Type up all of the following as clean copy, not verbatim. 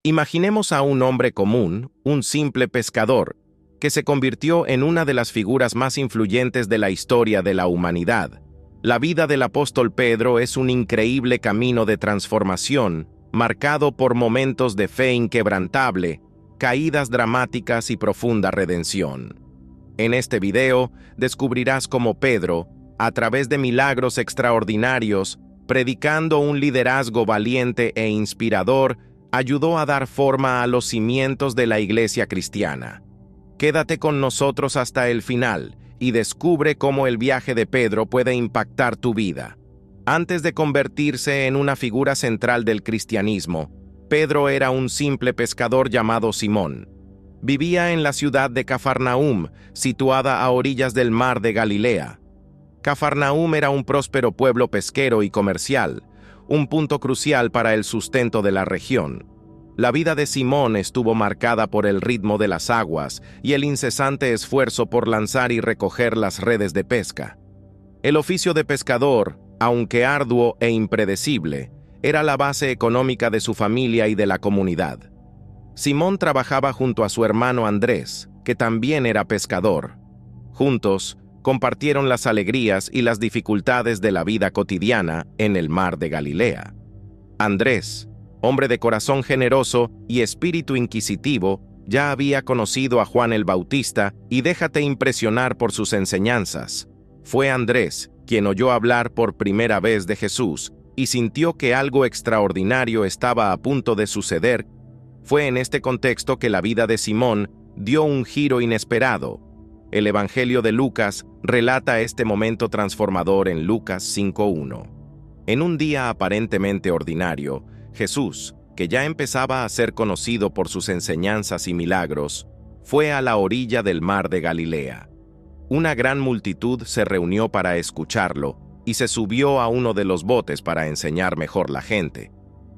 Imaginemos a un hombre común, un simple pescador, que se convirtió en una de las figuras más influyentes de la historia de la humanidad. La vida del apóstol Pedro es un increíble camino de transformación, marcado por momentos de fe inquebrantable, caídas dramáticas y profunda redención. En este video descubrirás cómo Pedro, a través de milagros extraordinarios, predicando un liderazgo valiente e inspirador, ayudó a dar forma a los cimientos de la iglesia cristiana. Quédate con nosotros hasta el final y descubre cómo el viaje de Pedro puede impactar tu vida. Antes de convertirse en una figura central del cristianismo, Pedro era un simple pescador llamado Simón. Vivía en la ciudad de Cafarnaúm, situada a orillas del mar de Galilea. Cafarnaúm era un próspero pueblo pesquero y comercial, un punto crucial para el sustento de la región. La vida de Simón estuvo marcada por el ritmo de las aguas y el incesante esfuerzo por lanzar y recoger las redes de pesca. El oficio de pescador, aunque arduo e impredecible, era la base económica de su familia y de la comunidad. Simón trabajaba junto a su hermano Andrés, que también era pescador. Juntos, compartieron las alegrías y las dificultades de la vida cotidiana en el mar de Galilea. Andrés, hombre de corazón generoso y espíritu inquisitivo, ya había conocido a Juan el Bautista y déjate impresionar por sus enseñanzas. Fue Andrés quien oyó hablar por primera vez de Jesús y sintió que algo extraordinario estaba a punto de suceder. Fue en este contexto que la vida de Simón dio un giro inesperado. El Evangelio de Lucas relata este momento transformador en Lucas 5:1. En un día aparentemente ordinario, Jesús, que ya empezaba a ser conocido por sus enseñanzas y milagros, fue a la orilla del mar de Galilea. Una gran multitud se reunió para escucharlo y se subió a uno de los botes para enseñar mejor la gente.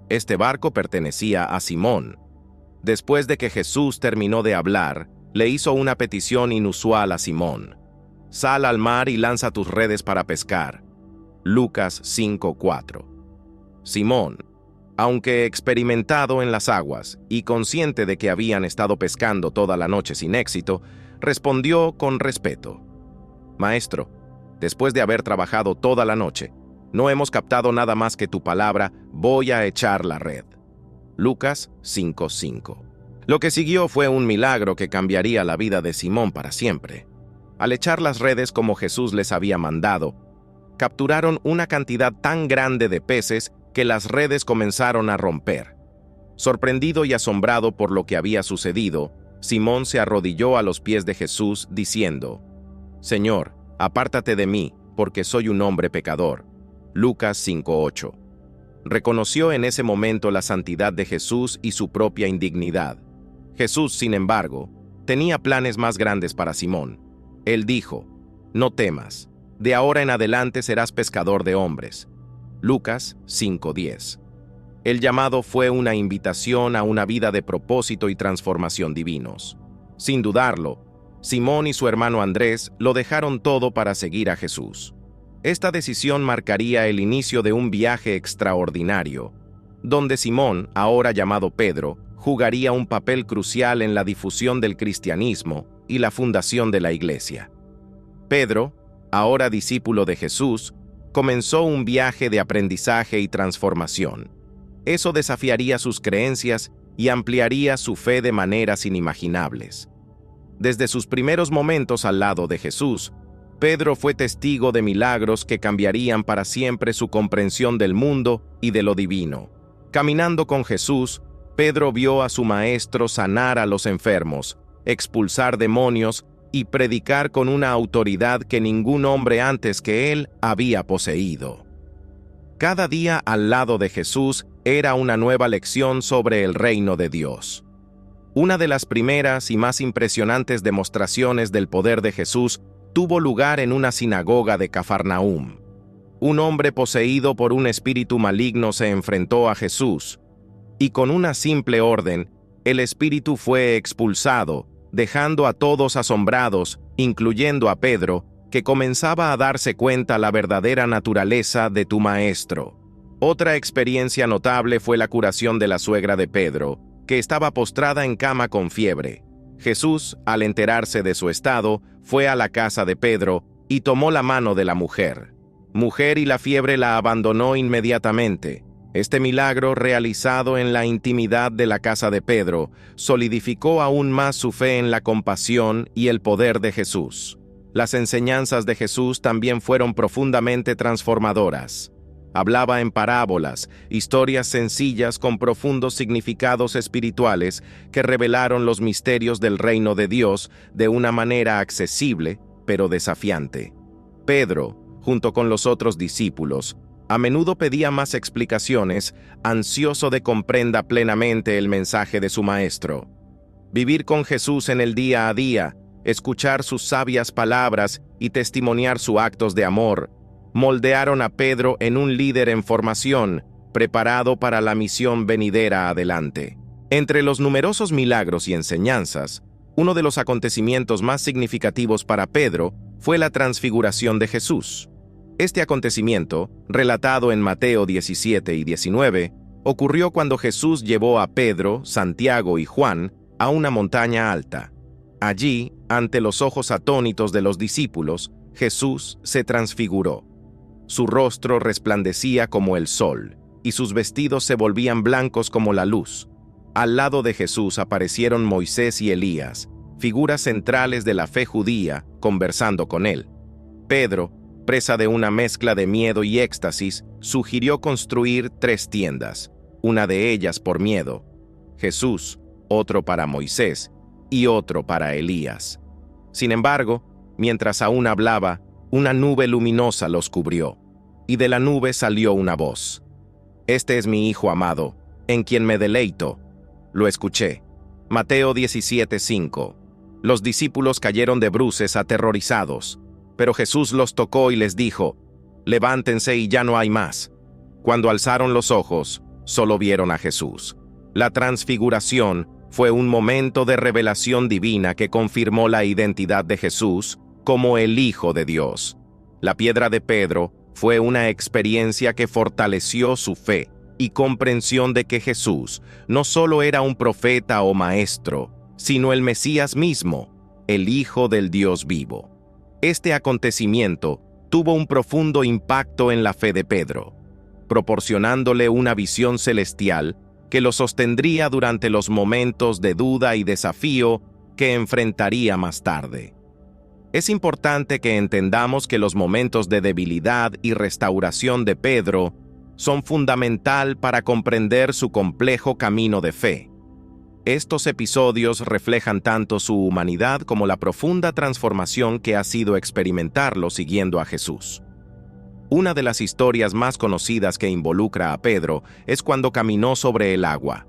Este barco pertenecía a Simón. Después de que Jesús terminó de hablar, le hizo una petición inusual a Simón. Sal al mar y lanza tus redes para pescar. Lucas 5:4. Simón, aunque experimentado en las aguas y consciente de que habían estado pescando toda la noche sin éxito, respondió con respeto: Maestro, después de haber trabajado toda la noche, no hemos captado nada más que tu palabra, voy a echar la red. Lucas 5:5. Lo que siguió fue un milagro que cambiaría la vida de Simón para siempre. Al echar las redes como Jesús les había mandado, capturaron una cantidad tan grande de peces que las redes comenzaron a romper. Sorprendido y asombrado por lo que había sucedido, Simón se arrodilló a los pies de Jesús diciendo: Señor, apártate de mí, porque soy un hombre pecador. Lucas 5:8. Reconoció en ese momento la santidad de Jesús y su propia indignidad. Jesús, sin embargo, tenía planes más grandes para Simón. Él dijo: No temas, de ahora en adelante serás pescador de hombres. Lucas 5:10. El llamado fue una invitación a una vida de propósito y transformación divinos. Sin dudarlo, Simón y su hermano Andrés lo dejaron todo para seguir a Jesús. Esta decisión marcaría el inicio de un viaje extraordinario, donde Simón, ahora llamado Pedro, jugaría un papel crucial en la difusión del cristianismo y la fundación de la iglesia. Pedro, ahora discípulo de Jesús, comenzó un viaje de aprendizaje y transformación. Eso desafiaría sus creencias y ampliaría su fe de maneras inimaginables. Desde sus primeros momentos al lado de Jesús, Pedro fue testigo de milagros que cambiarían para siempre su comprensión del mundo y de lo divino. Caminando con Jesús, Pedro vio a su maestro sanar a los enfermos, expulsar demonios y predicar con una autoridad que ningún hombre antes que él había poseído. Cada día al lado de Jesús era una nueva lección sobre el reino de Dios. Una de las primeras y más impresionantes demostraciones del poder de Jesús tuvo lugar en una sinagoga de Cafarnaúm. Un hombre poseído por un espíritu maligno se enfrentó a Jesús, y con una simple orden, el espíritu fue expulsado, dejando a todos asombrados, incluyendo a Pedro, que comenzaba a darse cuenta la verdadera naturaleza de tu maestro. Otra experiencia notable fue la curación de la suegra de Pedro, que estaba postrada en cama con fiebre. Jesús, al enterarse de su estado, fue a la casa de Pedro y tomó la mano de la mujer. Mujer y la fiebre la abandonó inmediatamente. Este milagro, realizado en la intimidad de la casa de Pedro, solidificó aún más su fe en la compasión y el poder de Jesús. Las enseñanzas de Jesús también fueron profundamente transformadoras. Hablaba en parábolas, historias sencillas con profundos significados espirituales que revelaron los misterios del reino de Dios de una manera accesible, pero desafiante. Pedro, junto con los otros discípulos, a menudo pedía más explicaciones, ansioso de comprenda plenamente el mensaje de su maestro. Vivir con Jesús en el día a día, escuchar sus sabias palabras y testimoniar sus actos de amor, moldearon a Pedro en un líder en formación, preparado para la misión venidera adelante. Entre los numerosos milagros y enseñanzas, uno de los acontecimientos más significativos para Pedro fue la transfiguración de Jesús. Este acontecimiento, relatado en Mateo 17 y 19, ocurrió cuando Jesús llevó a Pedro, Santiago y Juan a una montaña alta. Allí, ante los ojos atónitos de los discípulos, Jesús se transfiguró. Su rostro resplandecía como el sol, y sus vestidos se volvían blancos como la luz. Al lado de Jesús aparecieron Moisés y Elías, figuras centrales de la fe judía, conversando con él. Pedro, presa de una mezcla de miedo y éxtasis, sugirió construir 3 tiendas, una de ellas por miedo. Jesús, otro para Moisés y otro para Elías. Sin embargo, mientras aún hablaba, una nube luminosa los cubrió, y de la nube salió una voz. «Este es mi Hijo amado, en quien me deleito». Lo escuché. Mateo 17:5. Los discípulos cayeron de bruces aterrorizados, pero Jesús los tocó y les dijo: «Levántense y ya no hay más». Cuando alzaron los ojos, solo vieron a Jesús. La transfiguración fue un momento de revelación divina que confirmó la identidad de Jesús como el Hijo de Dios. La piedra de Pedro fue una experiencia que fortaleció su fe y comprensión de que Jesús no solo era un profeta o maestro, sino el Mesías mismo, el Hijo del Dios vivo. Este acontecimiento tuvo un profundo impacto en la fe de Pedro, proporcionándole una visión celestial que lo sostendría durante los momentos de duda y desafío que enfrentaría más tarde. Es importante que entendamos que los momentos de debilidad y restauración de Pedro son fundamental para comprender su complejo camino de fe. Estos episodios reflejan tanto su humanidad como la profunda transformación que ha sido experimentarlo siguiendo a Jesús. Una de las historias más conocidas que involucra a Pedro es cuando caminó sobre el agua.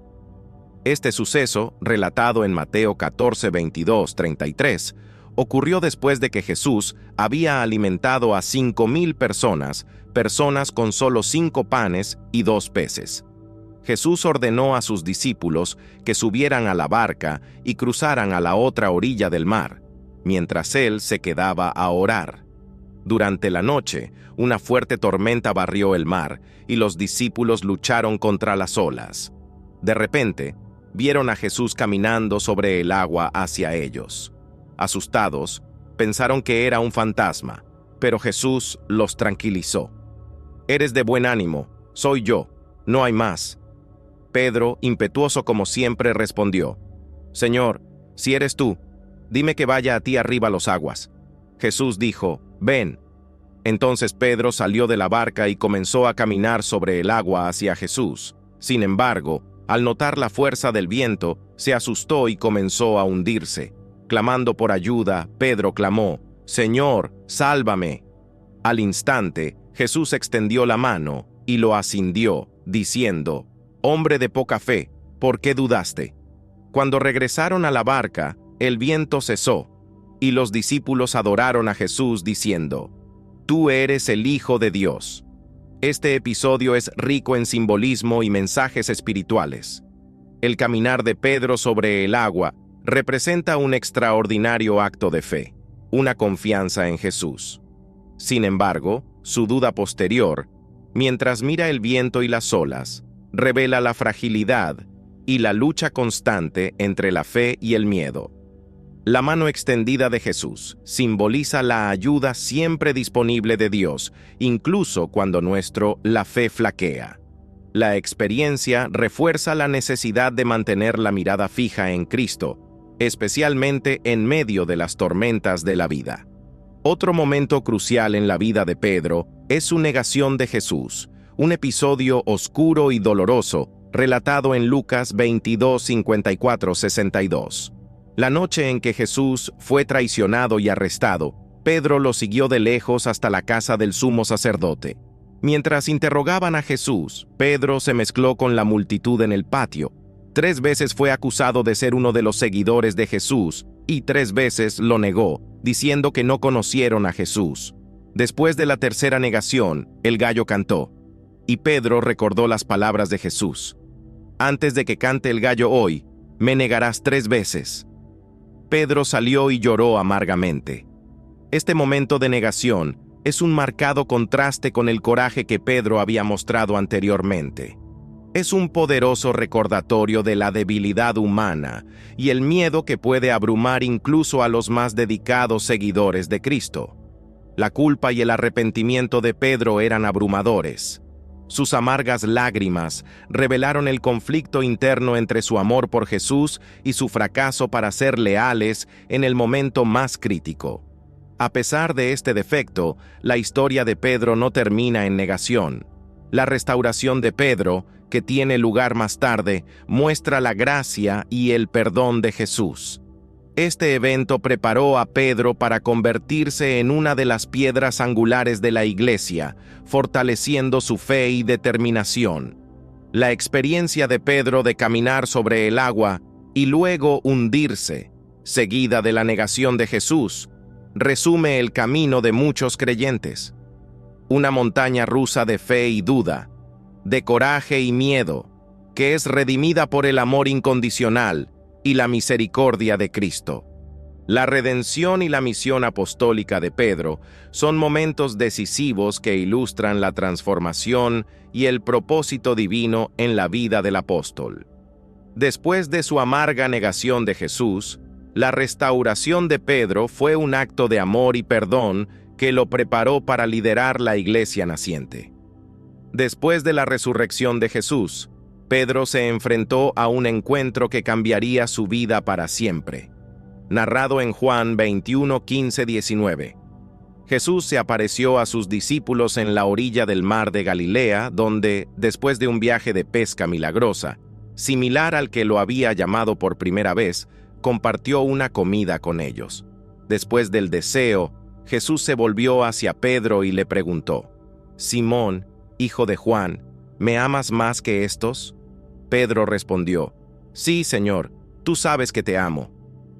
Este suceso, relatado en Mateo 14, 22, 33, ocurrió después de que Jesús había alimentado a 5,000 personas con solo 5 panes y 2 peces. Jesús ordenó a sus discípulos que subieran a la barca y cruzaran a la otra orilla del mar, mientras él se quedaba a orar. Durante la noche, una fuerte tormenta barrió el mar y los discípulos lucharon contra las olas. De repente, vieron a Jesús caminando sobre el agua hacia ellos. Asustados, pensaron que era un fantasma, pero Jesús los tranquilizó. «Eres de buen ánimo, soy yo, no hay más». Pedro, impetuoso como siempre, respondió: «Señor, si eres tú, dime que vaya a ti arriba las aguas». Jesús dijo: «Ven». Entonces Pedro salió de la barca y comenzó a caminar sobre el agua hacia Jesús. Sin embargo, al notar la fuerza del viento, se asustó y comenzó a hundirse. Clamando por ayuda, Pedro clamó: «Señor, sálvame». Al instante, Jesús extendió la mano y lo ascendió, diciendo: «Hombre de poca fe, ¿por qué dudaste?». Cuando regresaron a la barca, el viento cesó, y los discípulos adoraron a Jesús diciendo: «Tú eres el Hijo de Dios». Este episodio es rico en simbolismo y mensajes espirituales. El caminar de Pedro sobre el agua representa un extraordinario acto de fe, una confianza en Jesús. Sin embargo, su duda posterior, mientras mira el viento y las olas, revela la fragilidad y la lucha constante entre la fe y el miedo. La mano extendida de Jesús simboliza la ayuda siempre disponible de Dios, incluso cuando la fe flaquea. La experiencia refuerza la necesidad de mantener la mirada fija en Cristo, especialmente en medio de las tormentas de la vida. Otro momento crucial en la vida de Pedro es su negación de Jesús, un episodio oscuro y doloroso relatado en Lucas 22, 54, 62. La noche en que Jesús fue traicionado y arrestado, Pedro lo siguió de lejos hasta la casa del sumo sacerdote. Mientras interrogaban a Jesús, Pedro se mezcló con la multitud en el patio. 3 veces fue acusado de ser uno de los seguidores de Jesús y 3 veces lo negó, diciendo que no conocieron a Jesús. Después de la tercera negación, el gallo cantó, y Pedro recordó las palabras de Jesús. Antes de que cante el gallo hoy, me negarás 3 veces. Pedro salió y lloró amargamente. Este momento de negación es un marcado contraste con el coraje que Pedro había mostrado anteriormente. Es un poderoso recordatorio de la debilidad humana y el miedo que puede abrumar incluso a los más dedicados seguidores de Cristo. La culpa y el arrepentimiento de Pedro eran abrumadores. Sus amargas lágrimas revelaron el conflicto interno entre su amor por Jesús y su fracaso para ser leales en el momento más crítico. A pesar de este defecto, la historia de Pedro no termina en negación. La restauración de Pedro, que tiene lugar más tarde, muestra la gracia y el perdón de Jesús. Este evento preparó a Pedro para convertirse en una de las piedras angulares de la Iglesia, fortaleciendo su fe y determinación. La experiencia de Pedro de caminar sobre el agua y luego hundirse, seguida de la negación de Jesús, resume el camino de muchos creyentes. Una montaña rusa de fe y duda, de coraje y miedo, que es redimida por el amor incondicional y la misericordia de Cristo. La redención y la misión apostólica de Pedro son momentos decisivos que ilustran la transformación y el propósito divino en la vida del apóstol. Después de su amarga negación de Jesús, la restauración de Pedro fue un acto de amor y perdón que lo preparó para liderar la iglesia naciente. Después de la resurrección de Jesús, Pedro se enfrentó a un encuentro que cambiaría su vida para siempre. Narrado en Juan 21, 15, 19. Jesús se apareció a sus discípulos en la orilla del mar de Galilea, donde, después de un viaje de pesca milagrosa, similar al que lo había llamado por primera vez, compartió una comida con ellos. Después del deseo, Jesús se volvió hacia Pedro y le preguntó, «Simón, hijo de Juan, ¿me amas más que estos?» Pedro respondió, «Sí, Señor, tú sabes que te amo».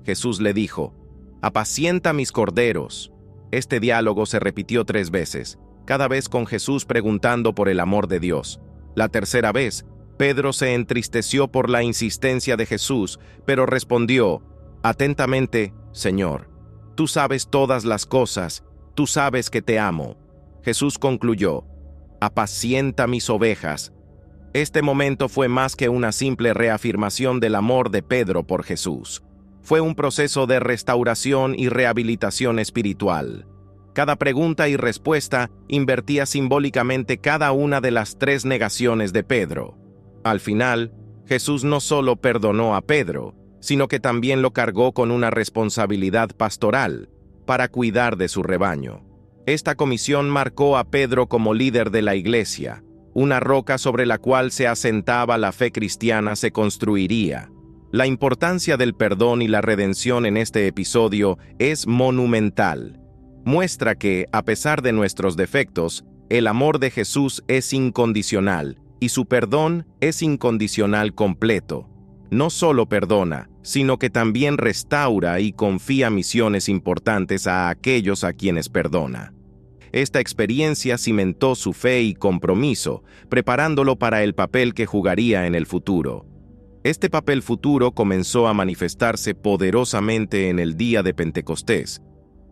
Jesús le dijo, «Apacienta mis corderos». Este diálogo se repitió 3 veces, cada vez con Jesús preguntando por el amor de Dios. La tercera vez, Pedro se entristeció por la insistencia de Jesús, pero respondió, «Atentamente, Señor, tú sabes todas las cosas, tú sabes que te amo». Jesús concluyó, «Apacienta mis ovejas». Este momento fue más que una simple reafirmación del amor de Pedro por Jesús. Fue un proceso de restauración y rehabilitación espiritual. Cada pregunta y respuesta invertía simbólicamente cada una de las 3 negaciones de Pedro. Al final, Jesús no solo perdonó a Pedro, sino que también lo cargó con una responsabilidad pastoral para cuidar de su rebaño. Esta comisión marcó a Pedro como líder de la iglesia. Una roca sobre la cual se asentaba la fe cristiana se construiría. La importancia del perdón y la redención en este episodio es monumental. Muestra que, a pesar de nuestros defectos, el amor de Jesús es incondicional y su perdón es incondicional completo. No solo perdona, sino que también restaura y confía misiones importantes a aquellos a quienes perdona. Esta experiencia cimentó su fe y compromiso, preparándolo para el papel que jugaría en el futuro. Este papel futuro comenzó a manifestarse poderosamente en el día de Pentecostés,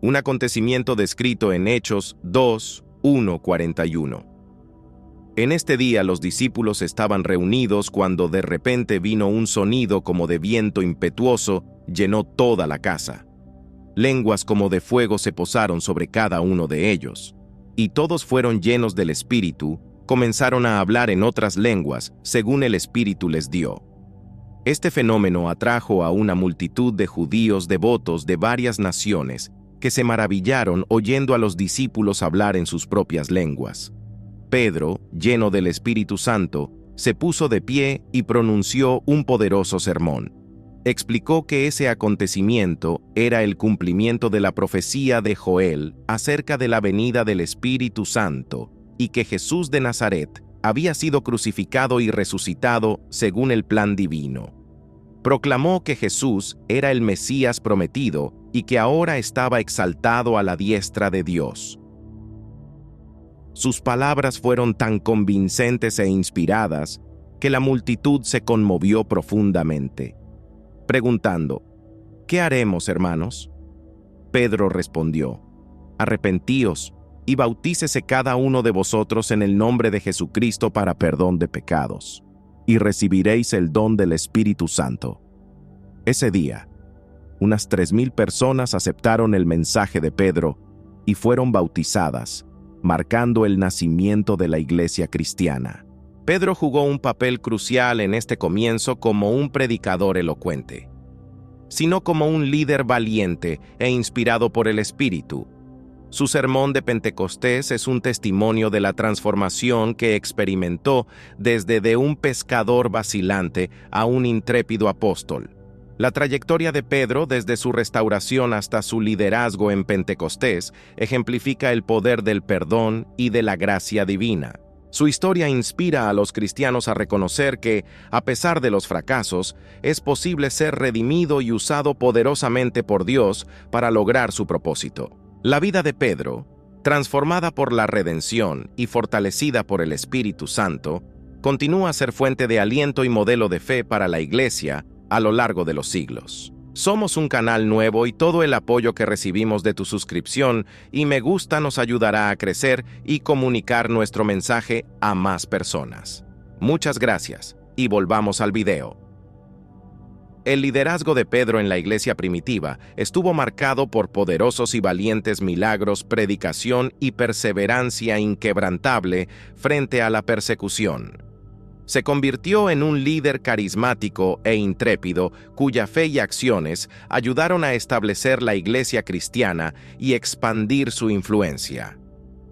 un acontecimiento descrito en Hechos 2, 1, 41. En este día los discípulos estaban reunidos cuando de repente vino un sonido como de viento impetuoso, llenó toda la casa. Lenguas como de fuego se posaron sobre cada uno de ellos, y todos fueron llenos del Espíritu, comenzaron a hablar en otras lenguas, según el Espíritu les dio. Este fenómeno atrajo a una multitud de judíos devotos de varias naciones, que se maravillaron oyendo a los discípulos hablar en sus propias lenguas. Pedro, lleno del Espíritu Santo, se puso de pie y pronunció un poderoso sermón. Explicó que ese acontecimiento era el cumplimiento de la profecía de Joel acerca de la venida del Espíritu Santo y que Jesús de Nazaret había sido crucificado y resucitado según el plan divino. Proclamó que Jesús era el Mesías prometido y que ahora estaba exaltado a la diestra de Dios. Sus palabras fueron tan convincentes e inspiradas que la multitud se conmovió profundamente, preguntando: ¿qué haremos, hermanos? Pedro respondió: arrepentíos y bautícese cada uno de vosotros en el nombre de Jesucristo para perdón de pecados, y recibiréis el don del Espíritu Santo. Ese día, unas 3,000 personas aceptaron el mensaje de Pedro y fueron bautizadas, marcando el nacimiento de la iglesia cristiana. Pedro jugó un papel crucial en este comienzo como un predicador elocuente, sino como un líder valiente e inspirado por el Espíritu. Su sermón de Pentecostés es un testimonio de la transformación que experimentó desde de un pescador vacilante a un intrépido apóstol. La trayectoria de Pedro desde su restauración hasta su liderazgo en Pentecostés ejemplifica el poder del perdón y de la gracia divina. Su historia inspira a los cristianos a reconocer que, a pesar de los fracasos, es posible ser redimido y usado poderosamente por Dios para lograr su propósito. La vida de Pedro, transformada por la redención y fortalecida por el Espíritu Santo, continúa a ser fuente de aliento y modelo de fe para la Iglesia a lo largo de los siglos. Somos un canal nuevo y todo el apoyo que recibimos de tu suscripción y me gusta nos ayudará a crecer y comunicar nuestro mensaje a más personas. Muchas gracias y volvamos al video. El liderazgo de Pedro en la iglesia primitiva estuvo marcado por poderosos y valientes milagros, predicación y perseverancia inquebrantable frente a la persecución. Se convirtió en un líder carismático e intrépido cuya fe y acciones ayudaron a establecer la iglesia cristiana y expandir su influencia.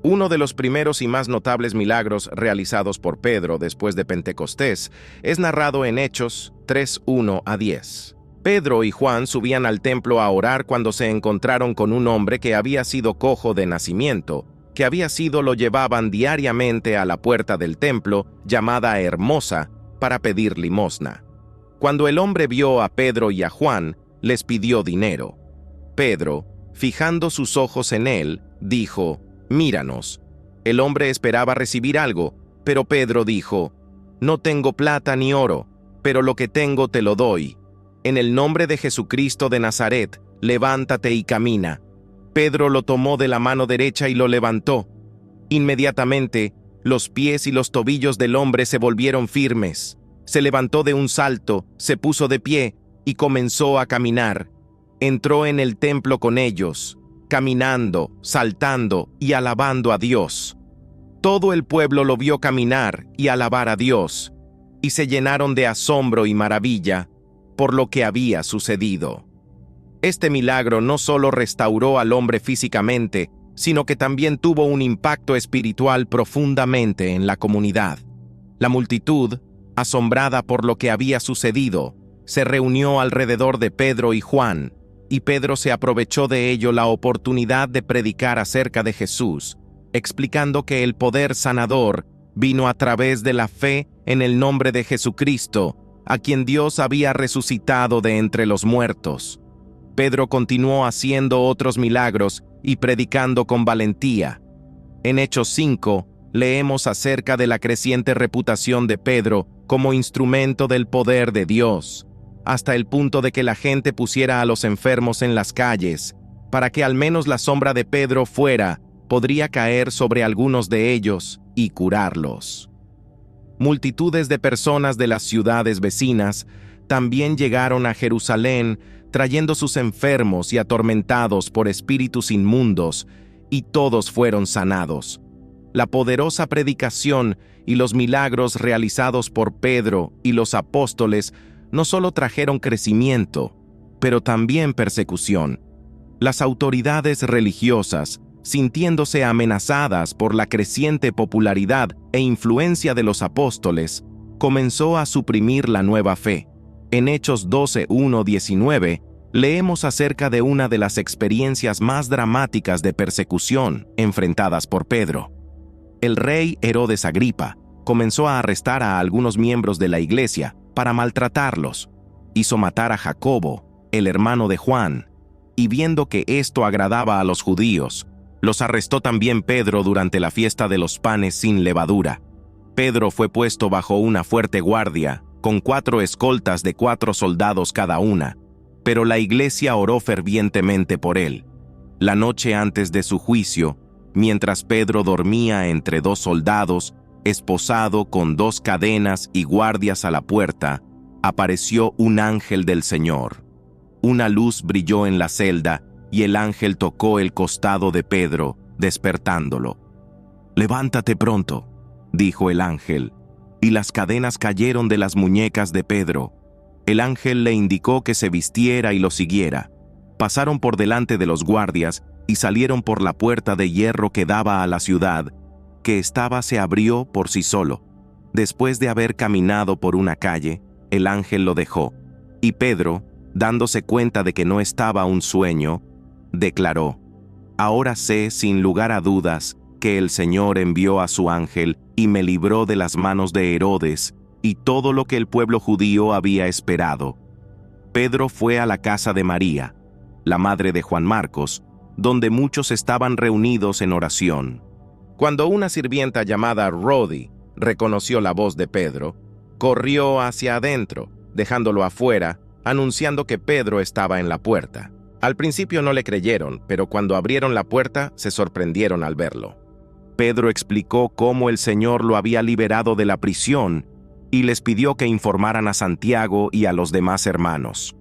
Uno de los primeros y más notables milagros realizados por Pedro después de Pentecostés es narrado en Hechos 3:1-10. Pedro y Juan subían al templo a orar cuando se encontraron con un hombre que había sido cojo de nacimiento, lo llevaban diariamente a la puerta del templo, llamada Hermosa, para pedir limosna. Cuando el hombre vio a Pedro y a Juan, les pidió dinero. Pedro, fijando sus ojos en él, dijo: «Míranos». El hombre esperaba recibir algo, pero Pedro dijo: «No tengo plata ni oro, pero lo que tengo te lo doy. En el nombre de Jesucristo de Nazaret, levántate y camina». Pedro lo tomó de la mano derecha y lo levantó. Inmediatamente, los pies y los tobillos del hombre se volvieron firmes. Se levantó de un salto, se puso de pie y comenzó a caminar. Entró en el templo con ellos, caminando, saltando y alabando a Dios. Todo el pueblo lo vio caminar y alabar a Dios, y se llenaron de asombro y maravilla por lo que había sucedido. Este milagro no solo restauró al hombre físicamente, sino que también tuvo un impacto espiritual profundamente en la comunidad. La multitud, asombrada por lo que había sucedido, se reunió alrededor de Pedro y Juan, y Pedro se aprovechó de ello la oportunidad de predicar acerca de Jesús, explicando que el poder sanador vino a través de la fe en el nombre de Jesucristo, a quien Dios había resucitado de entre los muertos. Pedro continuó haciendo otros milagros y predicando con valentía. En Hechos 5, leemos acerca de la creciente reputación de Pedro como instrumento del poder de Dios, hasta el punto de que la gente pusiera a los enfermos en las calles, para que al menos la sombra de Pedro podría caer sobre algunos de ellos y curarlos. multitudes de personas de las ciudades vecinas también llegaron a Jerusalén trayendo sus enfermos y atormentados por espíritus inmundos, y todos fueron sanados. La poderosa predicación y los milagros realizados por Pedro y los apóstoles no solo trajeron crecimiento, pero también persecución. Las autoridades religiosas, sintiéndose amenazadas por la creciente popularidad e influencia de los apóstoles, comenzó a suprimir la nueva fe. En Hechos 12:1-19, leemos acerca de una de las experiencias más dramáticas de persecución enfrentadas por Pedro. El rey Herodes Agripa comenzó a arrestar a algunos miembros de la iglesia para maltratarlos. Hizo matar a Jacobo, el hermano de Juan, y viendo que esto agradaba a los judíos, los arrestó también Pedro durante la fiesta de los panes sin levadura. Pedro fue puesto bajo una fuerte guardia, con 4 escoltas de 4 soldados cada una, pero la iglesia oró fervientemente por él. La noche antes de su juicio, mientras Pedro dormía entre 2 soldados, esposado con 2 cadenas y guardias a la puerta, apareció un ángel del Señor. Una luz brilló en la celda y el ángel tocó el costado de Pedro, despertándolo. «Levántate pronto», dijo el ángel, y las cadenas cayeron de las muñecas de Pedro. El ángel le indicó que se vistiera y lo siguiera. Pasaron por delante de los guardias y salieron por la puerta de hierro que daba a la ciudad, que se abrió por sí solo. Después de haber caminado por una calle, el ángel lo dejó, y Pedro, dándose cuenta de que no estaba un sueño, declaró: «Ahora sé sin lugar a dudas que el Señor envió a su ángel y me libró de las manos de Herodes y todo lo que el pueblo judío había esperado». Pedro fue a la casa de María, la madre de Juan Marcos, donde muchos estaban reunidos en oración. Cuando una sirvienta llamada Rodi reconoció la voz de Pedro, corrió hacia adentro, dejándolo afuera, anunciando que Pedro estaba en la puerta. Al principio no le creyeron, pero cuando abrieron la puerta se sorprendieron al verlo. Pedro explicó cómo el Señor lo había liberado de la prisión y les pidió que informaran a Santiago y a los demás hermanos.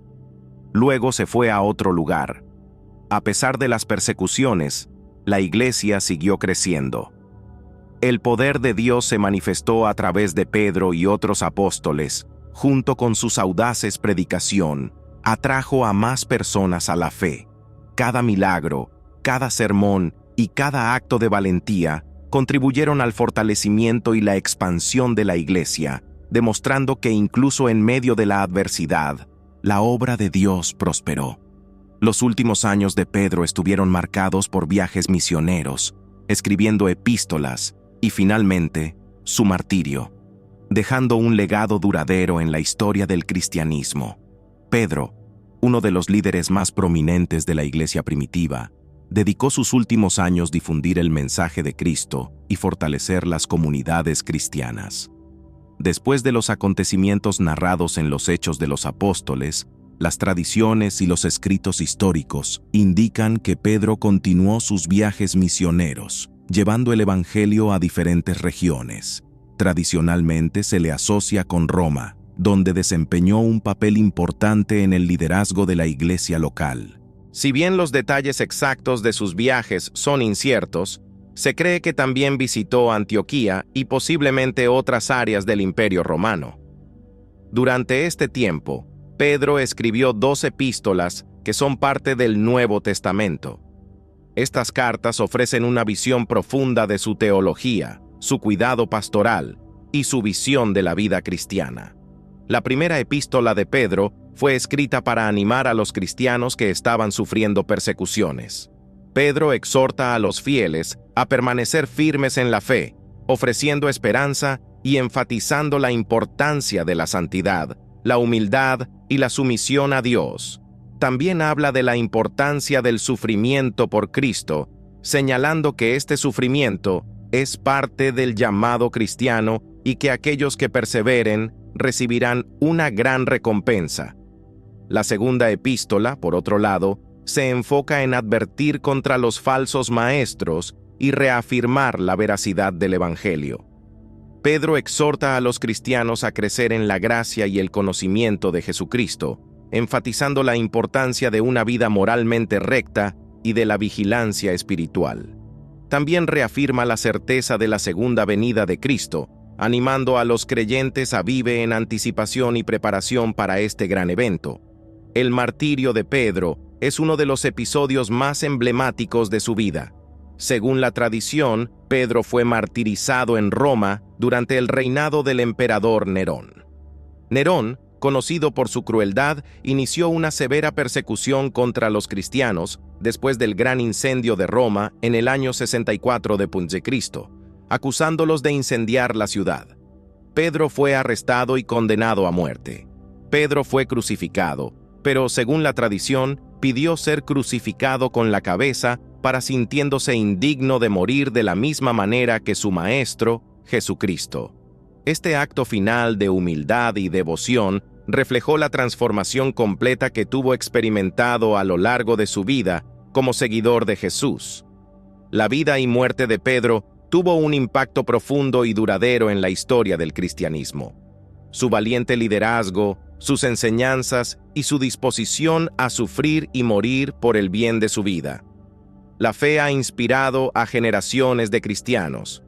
Luego se fue a otro lugar. A pesar de las persecuciones, la iglesia siguió creciendo. El poder de Dios se manifestó a través de Pedro y otros apóstoles, junto con sus audaces predicación, atrajo a más personas a la fe. Cada milagro, cada sermón y cada acto de valentía contribuyeron al fortalecimiento y la expansión de la iglesia, demostrando que incluso en medio de la adversidad, la obra de Dios prosperó. Los últimos años de Pedro estuvieron marcados por viajes misioneros, escribiendo epístolas y finalmente su martirio, dejando un legado duradero en la historia del cristianismo. Pedro, uno de los líderes más prominentes de la iglesia primitiva, dedicó sus últimos años difundir el mensaje de Cristo y fortalecer las comunidades cristianas. Después de los acontecimientos narrados en los Hechos de los Apóstoles, las tradiciones y los escritos históricos indican que Pedro continuó sus viajes misioneros, llevando el evangelio a diferentes regiones. Tradicionalmente se le asocia con Roma, donde desempeñó un papel importante en el liderazgo de la iglesia local. Si bien los detalles exactos de sus viajes son inciertos, se cree que también visitó Antioquía y posiblemente otras áreas del Imperio Romano. Durante este tiempo, Pedro escribió 2 epístolas que son parte del Nuevo Testamento. Estas cartas ofrecen una visión profunda de su teología, su cuidado pastoral y su visión de la vida cristiana. La primera epístola de Pedro fue escrita para animar a los cristianos que estaban sufriendo persecuciones. Pedro exhorta a los fieles a permanecer firmes en la fe, ofreciendo esperanza y enfatizando la importancia de la santidad, la humildad y la sumisión a Dios. También habla de la importancia del sufrimiento por Cristo, señalando que este sufrimiento es parte del llamado cristiano y que aquellos que perseveren recibirán una gran recompensa. La segunda epístola, por otro lado, se enfoca en advertir contra los falsos maestros y reafirmar la veracidad del Evangelio. Pedro exhorta a los cristianos a crecer en la gracia y el conocimiento de Jesucristo, enfatizando la importancia de una vida moralmente recta y de la vigilancia espiritual. También reafirma la certeza de la segunda venida de Cristo, animando a los creyentes a vivir en anticipación y preparación para este gran evento. El martirio de Pedro es uno de los episodios más emblemáticos de su vida. Según la tradición, Pedro fue martirizado en Roma durante el reinado del emperador Nerón. Nerón, conocido por su crueldad, inició una severa persecución contra los cristianos después del gran incendio de Roma en el año 64 d.C., acusándolos de incendiar la ciudad. Pedro fue arrestado y condenado a muerte. Pedro fue crucificado, pero según la tradición, pidió ser crucificado con la cabeza para sintiéndose indigno de morir de la misma manera que su Maestro, Jesucristo. Este acto final de humildad y devoción reflejó la transformación completa que tuvo experimentado a lo largo de su vida como seguidor de Jesús. La vida y muerte de Pedro tuvo un impacto profundo y duradero en la historia del cristianismo. Su valiente liderazgo, sus enseñanzas y su disposición a sufrir y morir por el bien de su vida. La fe ha inspirado a generaciones de cristianos.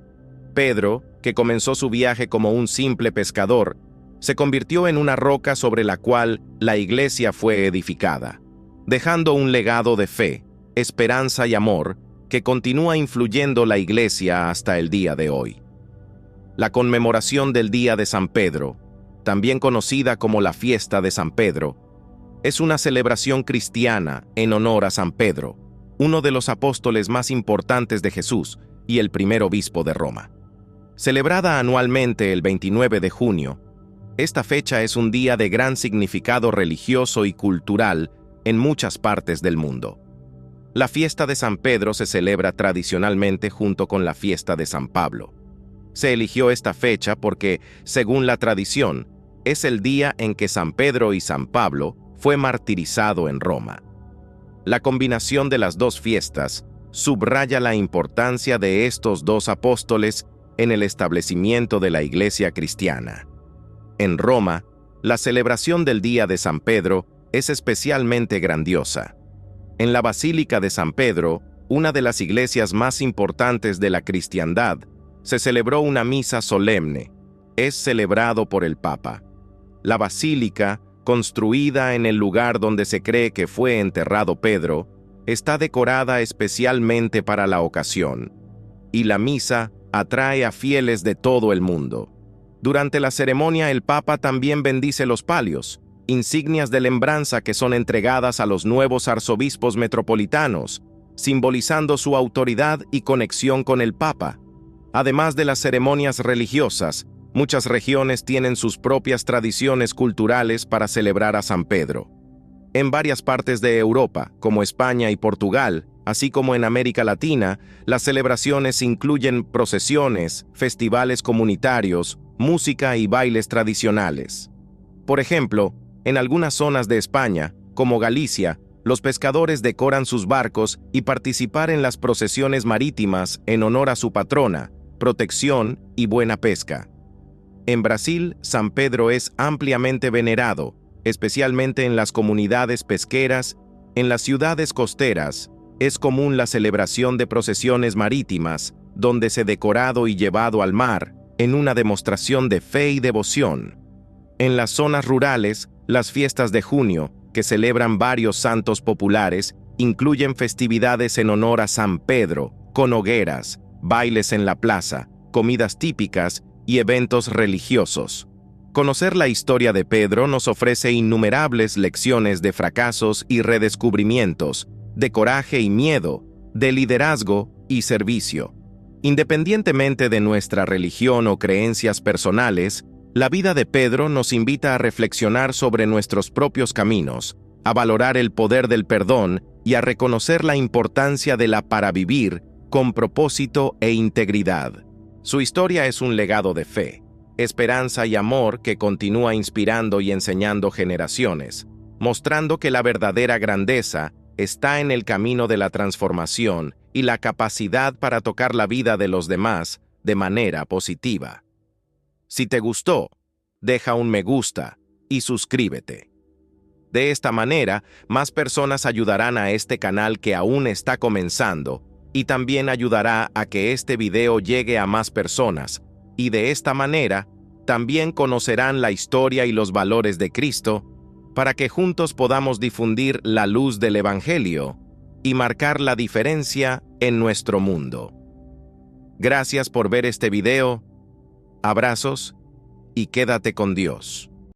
Pedro, que comenzó su viaje como un simple pescador, se convirtió en una roca sobre la cual la iglesia fue edificada, dejando un legado de fe, esperanza y amor que continúa influyendo la iglesia hasta el día de hoy. La conmemoración del Día de San Pedro, también conocida como la Fiesta de San Pedro, es una celebración cristiana en honor a San Pedro, uno de los apóstoles más importantes de Jesús y el primer obispo de Roma. Celebrada anualmente el 29 de junio, esta fecha es un día de gran significado religioso y cultural en muchas partes del mundo. La fiesta de San Pedro se celebra tradicionalmente junto con la fiesta de San Pablo. Se eligió esta fecha porque, según la tradición, es el día en que San Pedro y San Pablo fue martirizado en Roma. La combinación de las dos fiestas subraya la importancia de estos dos apóstoles en el establecimiento de la Iglesia cristiana. En Roma, la celebración del Día de San Pedro es especialmente grandiosa. En la Basílica de San Pedro, una de las iglesias más importantes de la cristiandad, se celebró una misa solemne. Es celebrado por el Papa. La basílica, construida en el lugar donde se cree que fue enterrado Pedro, está decorada especialmente para la ocasión, y la misa atrae a fieles de todo el mundo. Durante la ceremonia, el Papa también bendice los palios, insignias de lembranza que son entregadas a los nuevos arzobispos metropolitanos, simbolizando su autoridad y conexión con el Papa. Además de las ceremonias religiosas, muchas regiones tienen sus propias tradiciones culturales para celebrar a San Pedro. En varias partes de Europa, como España y Portugal, así como en América Latina, las celebraciones incluyen procesiones, festivales comunitarios, música y bailes tradicionales. Por ejemplo, en algunas zonas de España, como Galicia, los pescadores decoran sus barcos y participar en las procesiones marítimas en honor a su patrona, protección y buena pesca. En Brasil, San Pedro es ampliamente venerado, especialmente en las comunidades pesqueras. En las ciudades costeras, es común la celebración de procesiones marítimas, donde se decorado y llevado al mar, en una demostración de fe y devoción. En las zonas rurales, las fiestas de junio, que celebran varios santos populares, incluyen festividades en honor a San Pedro, con hogueras, bailes en la plaza, comidas típicas y eventos religiosos. Conocer la historia de Pedro nos ofrece innumerables lecciones de fracasos y redescubrimientos, de coraje y miedo, de liderazgo y servicio. Independientemente de nuestra religión o creencias personales, la vida de Pedro nos invita a reflexionar sobre nuestros propios caminos, a valorar el poder del perdón y a reconocer la importancia de la para vivir con propósito e integridad. Su historia es un legado de fe, esperanza y amor que continúa inspirando y enseñando generaciones, mostrando que la verdadera grandeza está en el camino de la transformación y la capacidad para tocar la vida de los demás de manera positiva. Si te gustó, deja un me gusta y suscríbete. De esta manera, más personas ayudarán a este canal que aún está comenzando y también ayudará a que este video llegue a más personas, y de esta manera, también conocerán la historia y los valores de Cristo para que juntos podamos difundir la luz del Evangelio y marcar la diferencia en nuestro mundo. Gracias por ver este video, abrazos y quédate con Dios.